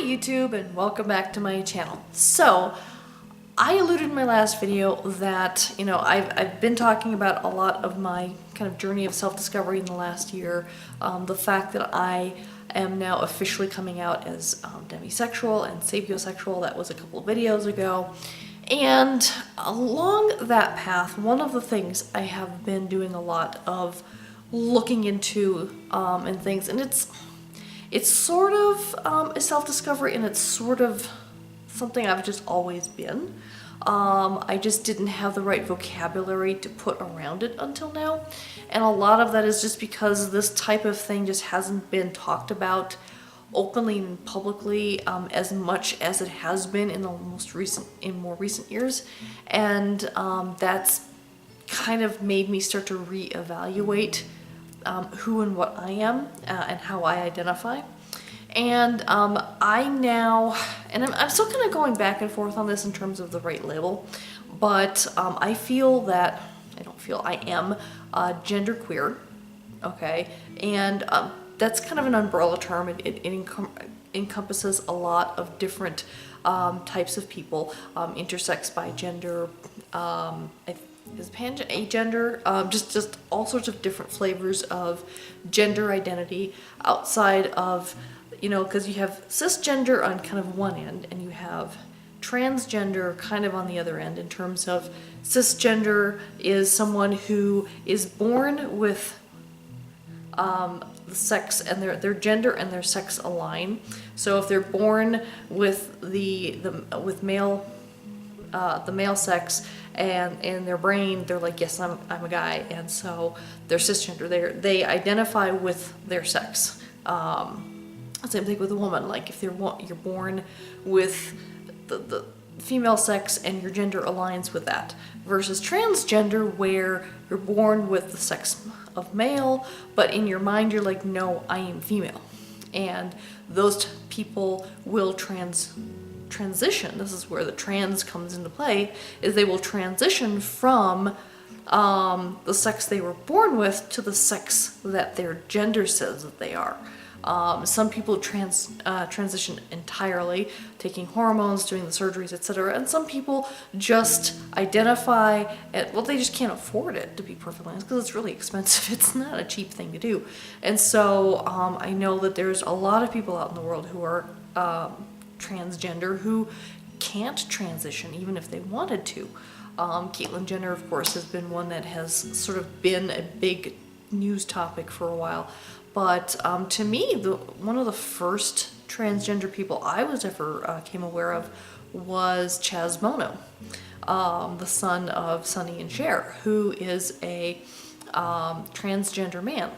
YouTube and welcome back to my channel. So I alluded in my last video that, I've been talking about a lot of my kind of journey of self-discovery in the last year. The fact that I am now officially coming out as demisexual and sapiosexual. That was a couple of videos ago. And along that path, one of the things I have been doing a lot of looking into and things, and it's sort of a self-discovery, and it's sort of something I've just always been. I just didn't have the right vocabulary to put around it until now. And a lot of that is just because this type of thing just hasn't been talked about openly and publicly as much as it has been in more recent years. And that's kind of made me start to reevaluate who and what I am and how I identify. And I'm still kind of going back and forth on this in terms of the right label, but I am genderqueer, okay? And that's kind of an umbrella term. It encompasses a lot of different types of people, intersex, bi gender, is agender, just all sorts of different flavors of gender identity outside of, because you have cisgender on kind of one end and you have transgender kind of on the other end, in terms of cisgender is someone who is born with the sex and their gender and their sex align. So if they're born with the male sex, and in their brain they're like, yes, I'm a guy, and so they're cisgender. They identify with their sex. Same thing with a woman. Like if you're born with the female sex and your gender aligns with that, versus transgender where you're born with the sex of male, but in your mind you're like, no, I am female. And those people will transition. This is where the trans comes into play, is they will transition from the sex they were born with to the sex that their gender says that they are. Some people transition entirely, taking hormones, doing the surgeries, etc. And some people just identify they just can't afford it, to be perfectly honest, because it's really expensive. It's not a cheap thing to do. And so I know that there's a lot of people out in the world who are transgender who can't transition even if they wanted to. Caitlyn Jenner, of course, has been one that has sort of been a big news topic for a while. But to me, one of the first transgender people I was ever came aware of was Chaz Mono, the son of Sonny and Cher, who is a transgender man.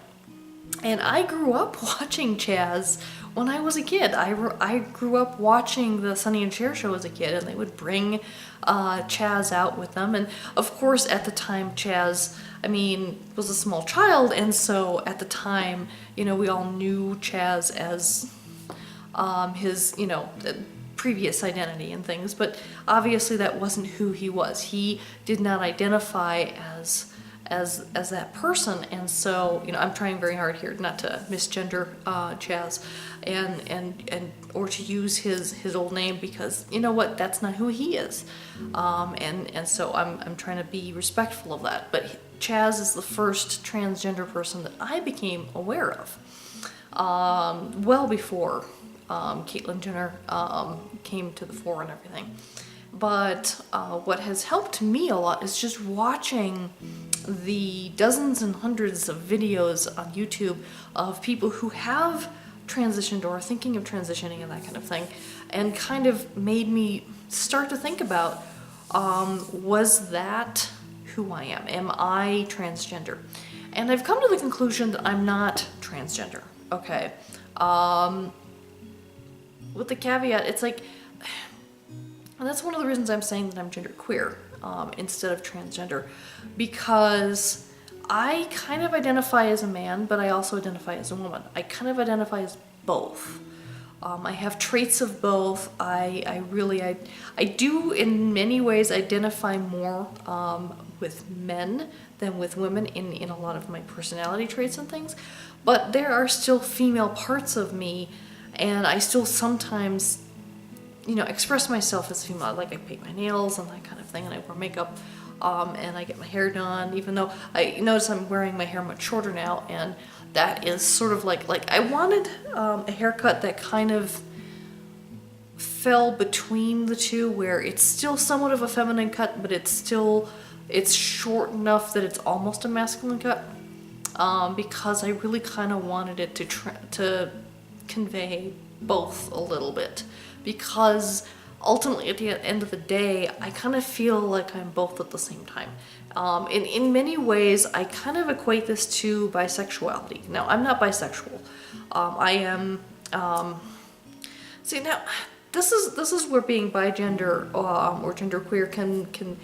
And I grew up watching Chaz when I was a kid. I grew up watching the Sonny and Cher show as a kid, and they would bring Chaz out with them. And of course, at the time, Chaz, was a small child, and so at the time, we all knew Chaz as his, previous identity and things. But obviously, that wasn't who he was. He did not identify as that person, and so I'm trying very hard here not to misgender Chaz and or to use his old name, because that's not who he is, and so I'm trying to be respectful of that. But Chaz is the first transgender person that I became aware of, well before Caitlyn Jenner came to the fore and everything. But what has helped me a lot is just watching the dozens and hundreds of videos on YouTube of people who have transitioned or are thinking of transitioning and that kind of thing, and kind of made me start to think about, was that who I am? Am I transgender? And I've come to the conclusion that I'm not transgender, okay? With the caveat, it's like, and that's one of the reasons I'm saying that I'm genderqueer instead of transgender, because I kind of identify as a man, but I also identify as a woman. I kind of identify as both. I have traits of both. I do in many ways identify more with men than with women in a lot of my personality traits and things, but there are still female parts of me and I still sometimes, you know, express myself as female. Like I paint my nails and that kind of thing, and I wear makeup, and I get my hair done, even though I notice I'm wearing my hair much shorter now, and that is sort of like I wanted a haircut that kind of fell between the two, where it's still somewhat of a feminine cut, but it's short enough that it's almost a masculine cut, because I really kind of wanted it to convey both a little bit, because ultimately at the end of the day I kind of feel like I'm both at the same time. In many ways I kind of equate this to bisexuality. Now I'm not bisexual. I am see, now this is where being bigender or genderqueer can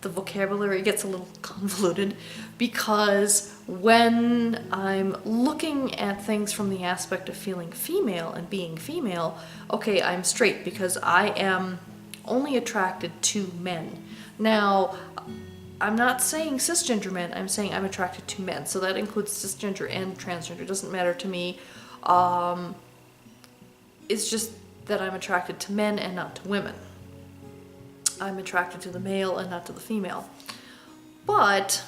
the vocabulary gets a little convoluted, because when I'm looking at things from the aspect of feeling female and being female, okay, I'm straight because I am only attracted to men. Now, I'm not saying cisgender men, I'm saying I'm attracted to men. So that includes cisgender and transgender. It doesn't matter to me. It's just that I'm attracted to men and not to women. I'm attracted to the male and not to the female. But,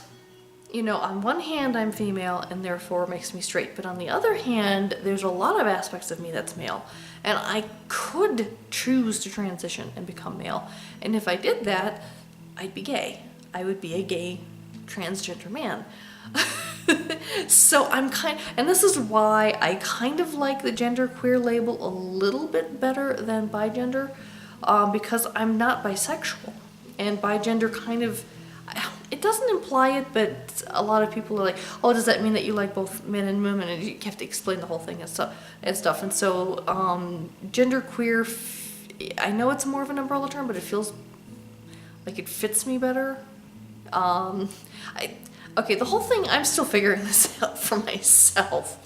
you know, on one hand I'm female and therefore it makes me straight, but on the other hand there's a lot of aspects of me that's male, and I could choose to transition and become male, and if I did that I'd be gay. I would be a gay transgender man. So and this is why I kind of like the genderqueer label a little bit better than bigender, because I'm not bisexual, and bigender kind of, it doesn't imply it, but a lot of people are like, oh, does that mean that you like both men and women? And you have to explain the whole thing and stuff. And so genderqueer, I know it's more of an umbrella term, but it feels like it fits me better. Okay, the whole thing, I'm still figuring this out for myself.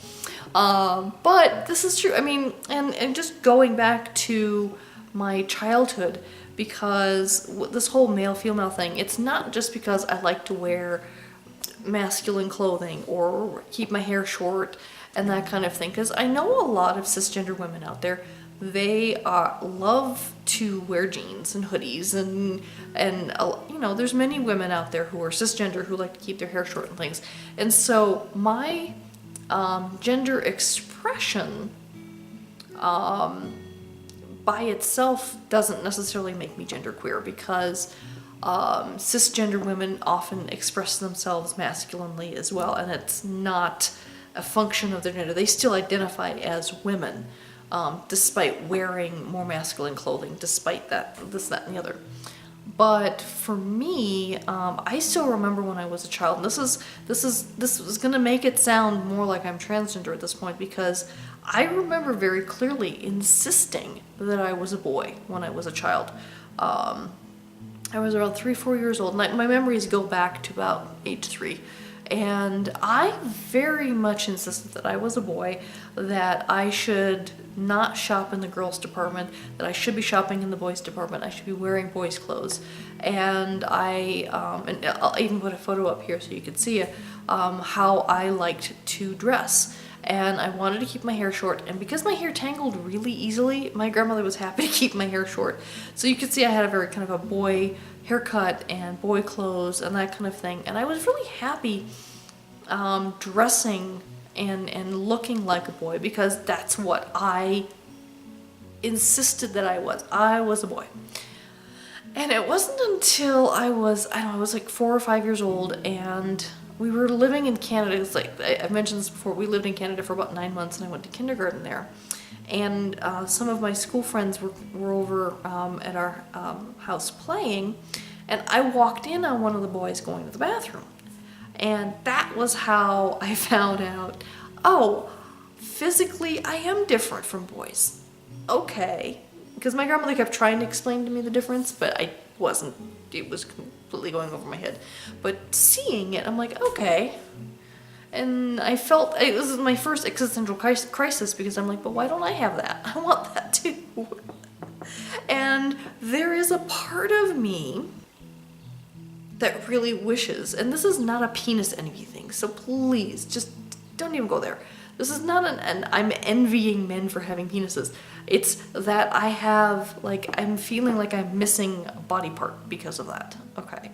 But this is true. I mean, and just going back to my childhood, because this whole male-female thing, it's not just because I like to wear masculine clothing or keep my hair short and that kind of thing, because I know a lot of cisgender women out there, they love to wear jeans and hoodies, and you know, there's many women out there who are cisgender who like to keep their hair short and things. And so my gender expression by itself doesn't necessarily make me genderqueer, because cisgender women often express themselves masculinely as well, and it's not a function of their gender. They still identify as women, despite wearing more masculine clothing, despite this, that, and the other. But for me, I still remember when I was a child, and this was gonna make it sound more like I'm transgender at this point, because I remember very clearly insisting that I was a boy when I was a child. I was around 3-4 years old, and my memories go back to about age 3. And I very much insisted that I was a boy, that I should not shop in the girls' department, that I should be shopping in the boys' department, I should be wearing boys' clothes. And and I'll even put a photo up here so you can see it, how I liked to dress. And I wanted to keep my hair short, and because my hair tangled really easily, my grandmother was happy to keep my hair short. So you could see I had a very kind of a boy haircut and boy clothes and that kind of thing, and I was really happy dressing and looking like a boy, because that's what I insisted that I was. I was a boy. And it wasn't until I was like 4 or 5 years old, and we were living in Canada. It's like, I've mentioned this before, we lived in Canada for about 9 months, and I went to kindergarten there. And some of my school friends were over at our house playing, and I walked in on one of the boys going to the bathroom. And that was how I found out, oh, physically I am different from boys. Okay. Because my grandmother kept trying to explain to me the difference, but I wasn't, it was completely going over my head. But seeing it, I'm like, okay. And I felt, it was my first existential crisis, because I'm like, but why don't I have that? I want that too. And there is a part of me that really wishes, and this is not a penis envy thing, so please, just don't even go there. This is not an I'm envying men for having penises. It's that I have, like, I'm feeling like I'm missing a body part because of that. Okay.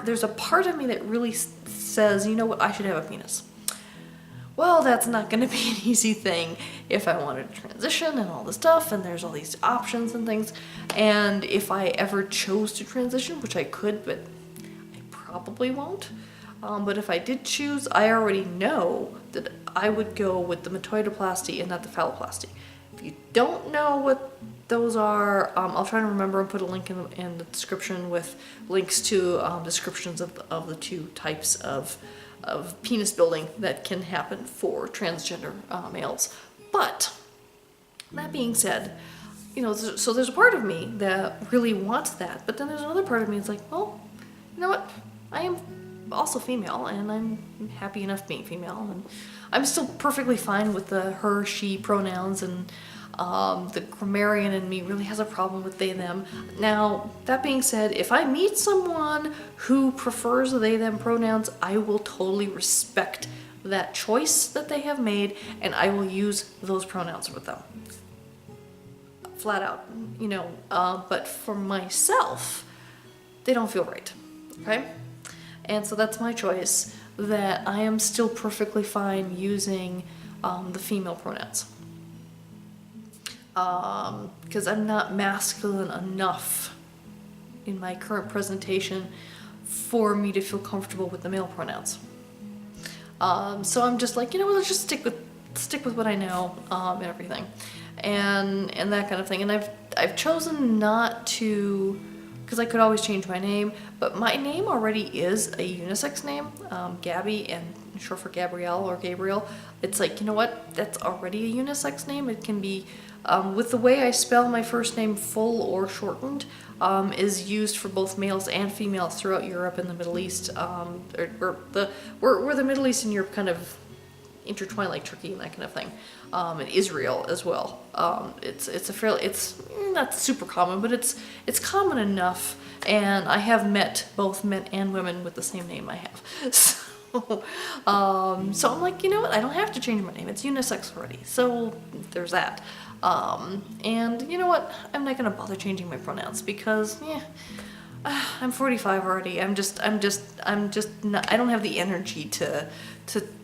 There's a part of me that really says, you know what, I should have a penis. Well, that's not going to be an easy thing if I wanted to transition and all this stuff, and there's all these options and things. And if I ever chose to transition, which I could, but I probably won't. But if I did choose, I already know that I would go with the metoidoplasty and not the phalloplasty. If you don't know what those are, I'll try to remember and put a link in the description with links to descriptions of the two types of penis building that can happen for transgender males. But that being said, you know, so there's a part of me that really wants that, but then there's another part of me that's like, well, you know what, I am also female, and I'm happy enough being female, and I'm still perfectly fine with the her, she pronouns, and the grammarian in me really has a problem with they, them. Now, that being said, if I meet someone who prefers they, them pronouns, I will totally respect that choice that they have made, and I will use those pronouns with them. Flat out, you know, but for myself, they don't feel right, okay? And so that's my choice, that I am still perfectly fine using the female pronouns. Because I'm not masculine enough in my current presentation for me to feel comfortable with the male pronouns. So I'm just like, you know, let's just stick with what I know, and everything, and that kind of thing. And I've chosen not to, because I could always change my name, but my name already is a unisex name, Gabby, and short for Gabrielle or Gabriel. It's like, you know what, that's already a unisex name. It can be, with the way I spell my first name, full or shortened, is used for both males and females throughout Europe and the Middle East, where the Middle East and Europe kind of intertwine, like Turkey and that kind of thing, and Israel as well. It's not super common, but it's common enough, and I have met both men and women with the same name I have. So I'm like, you know what, I don't have to change my name, it's unisex already, so there's that. And you know what, I'm not gonna bother changing my pronouns, because I'm 45 already. I'm just not, I don't have the energy to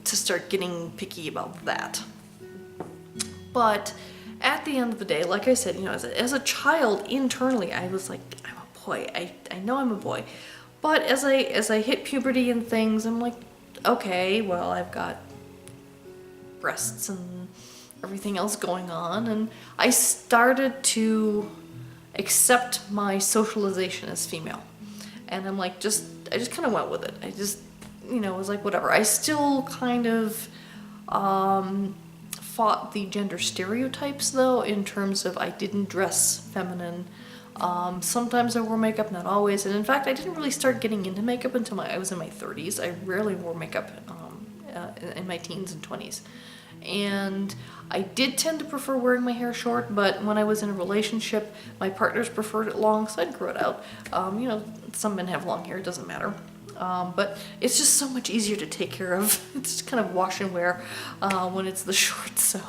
start getting picky about that. But at the end of the day, like I said, you know, as a child, internally, I was like, I'm a boy. I know I'm a boy. But as I hit puberty and things, I'm like, okay, well, I've got breasts and everything else going on, and I started to accept my socialization as female. And I'm like, I just kind of went with it. I just, you know, was like, whatever. I still kind of fought the gender stereotypes, though, in terms of I didn't dress feminine. Sometimes I wore makeup, not always. And in fact, I didn't really start getting into makeup until I was in my 30s. I rarely wore makeup in my teens and 20s. And I did tend to prefer wearing my hair short, but when I was in a relationship, my partners preferred it long, so I'd grow it out. You know, some men have long hair, it doesn't matter. But it's just so much easier to take care of. It's just kind of wash and wear when it's the short, so.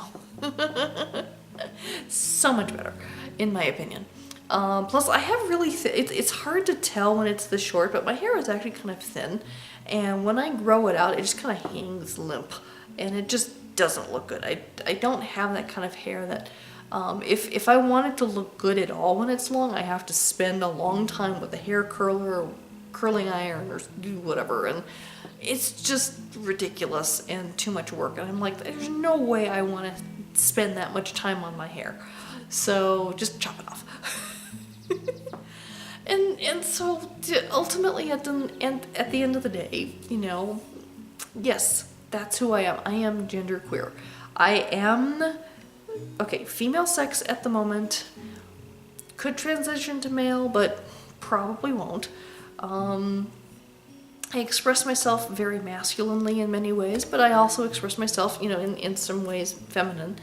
So much better, in my opinion. Plus, I have really it's hard to tell when it's the short, but my hair is actually kind of thin. And when I grow it out, it just kind of hangs limp. And it just doesn't look good. I don't have that kind of hair that, if I want it to look good at all when it's long, I have to spend a long time with a hair curler or curling iron or do whatever, and it's just ridiculous and too much work. And I'm like, there's no way I want to spend that much time on my hair, so just chop it off. and so ultimately at the end of the day, you know, yes, that's who I am. I am genderqueer. I am, okay, female sex at the moment. Could transition to male, but probably won't. I express myself very masculinely in many ways, but I also express myself, you know, in some ways feminine.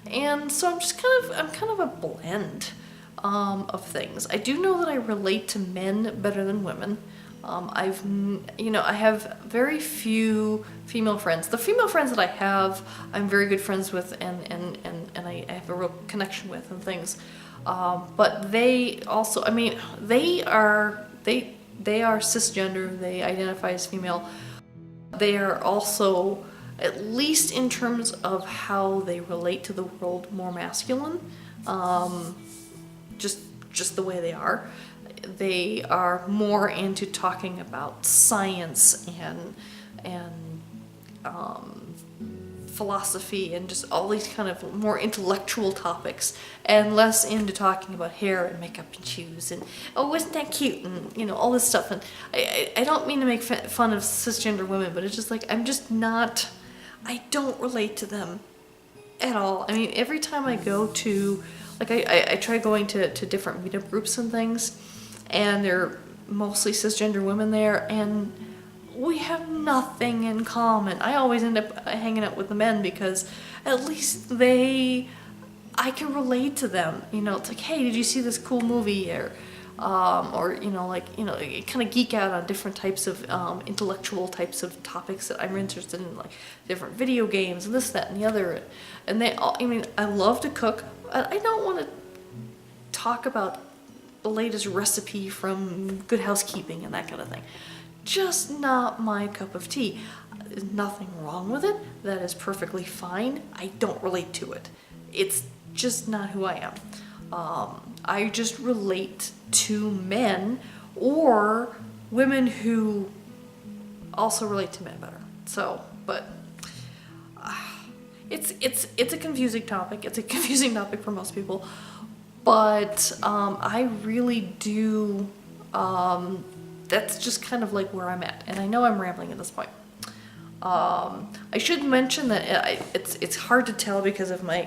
And so I'm kind of a blend of things. I do know that I relate to men better than women. I have very few female friends. The female friends that I have, I'm very good friends with, and I have a real connection with and things. But they also, I mean, they are cisgender. They identify as female. They are also, at least in terms of how they relate to the world, more masculine. Just the way they are. They are more into talking about science and philosophy and just all these kind of more intellectual topics, and less into talking about hair and makeup and shoes and, oh, isn't that cute, and all this stuff. And I don't mean to make fun of cisgender women, but it's just like, I don't relate to them at all. I mean, every time I go to, like, I try going to different meetup groups and things, and they're mostly cisgender women there, and we have nothing in common. I always end up hanging out with the men because at least I can relate to them. It's like, hey, did you see this cool movie? Or kind of geek out on different types of intellectual types of topics that I'm interested in, like different video games and this, that, and the other. And I love to cook. I don't want to talk about the latest recipe from Good Housekeeping and that kind of thing. Just not my cup of tea. There's nothing wrong with it. That is perfectly fine. I don't relate to it. It's just not who I am. I just relate to men or women who also relate to men better. So, but it's a confusing topic. It's a confusing topic for most people. But I really do, that's just kind of like where I'm at. And I know I'm rambling at this point. I should mention that it's hard to tell because of my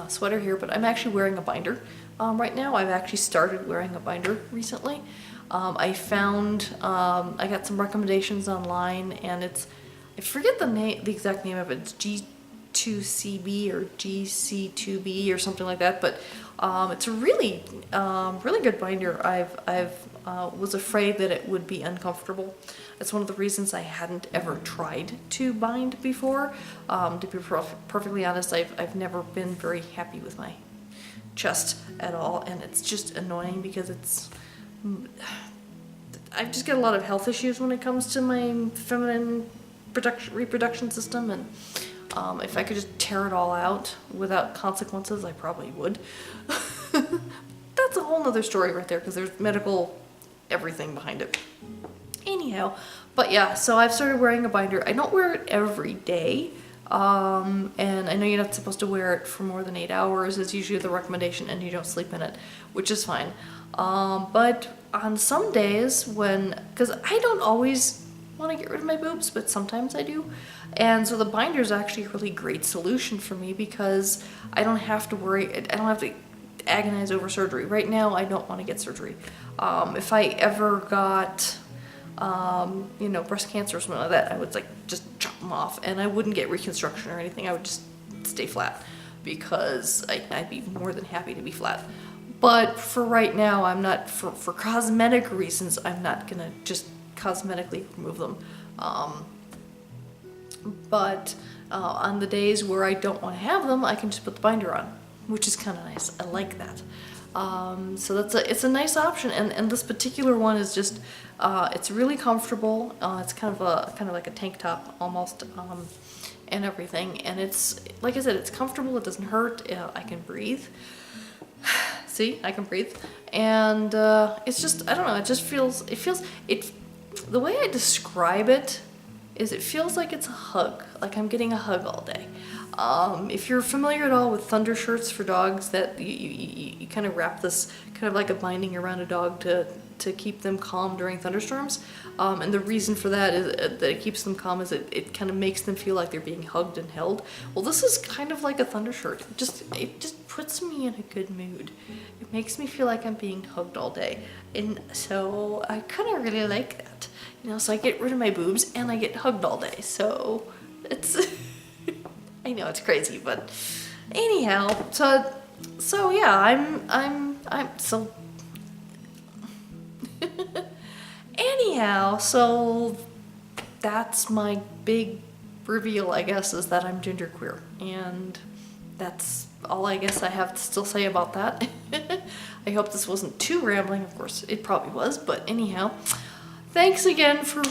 sweater here, but I'm actually wearing a binder right now. I've actually started wearing a binder recently. I found, I got some recommendations online, and I forget the exact name of it. It's G2CB or GC2B or something like that, but it's a really good binder. I've was afraid that it would be uncomfortable. That's one of the reasons I hadn't ever tried to bind before. To be perfectly honest, I've never been very happy with my chest at all, and it's just annoying because I just get a lot of health issues when it comes to my feminine reproduction system, and if I could just tear it all out without consequences, I probably would. That's a whole nother story right there, because there's medical everything behind it. Anyhow, but yeah, so I've started wearing a binder. I don't wear it every day, and I know you're not supposed to wear it for more than 8 hours is usually the recommendation, and you don't sleep in it, which is fine. But on some days because I don't always want to get rid of my boobs, but sometimes I do. And so the binder is actually a really great solution for me because I don't have to worry, I don't have to agonize over surgery. Right now, I don't want to get surgery. If I ever got, breast cancer or something like that, I would just chop them off, and I wouldn't get reconstruction or anything. I would just stay flat because I'd be more than happy to be flat. But for right now, I'm not, for cosmetic reasons, I'm not gonna just cosmetically remove them. But on the days where I don't want to have them, I can just put the binder on, which is kind of nice. I like that. So it's a nice option, and this particular one is just it's really comfortable. It's kind of like a tank top almost, and everything. And it's, like I said, it's comfortable. It doesn't hurt. I can breathe. See, I can breathe, and it's just, I don't know. It just feels. The way I describe it is it feels like it's a hug, like I'm getting a hug all day. If you're familiar at all with thunder shirts for dogs, that you kind of wrap this kind of like a binding around a dog to keep them calm during thunderstorms. And the reason for that is that it keeps them calm is it kind of makes them feel like they're being hugged and held. Well, this is kind of like a thunder shirt. It just puts me in a good mood. It makes me feel like I'm being hugged all day. And so I kind of really like that. So I get rid of my boobs and I get hugged all day. So it's, I know it's crazy, but anyhow, so yeah, I'm so, anyhow. anyhow, so that's my big reveal, I guess, is that I'm genderqueer. And that's all I guess I have to still say about that. I hope this wasn't too rambling. Of course, it probably was, but anyhow. Thanks again for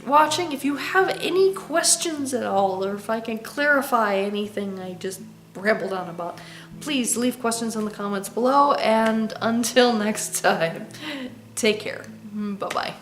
watching. If you have any questions at all, or if I can clarify anything I just rambled on about, please leave questions in the comments below. And until next time, take care. Bye-bye.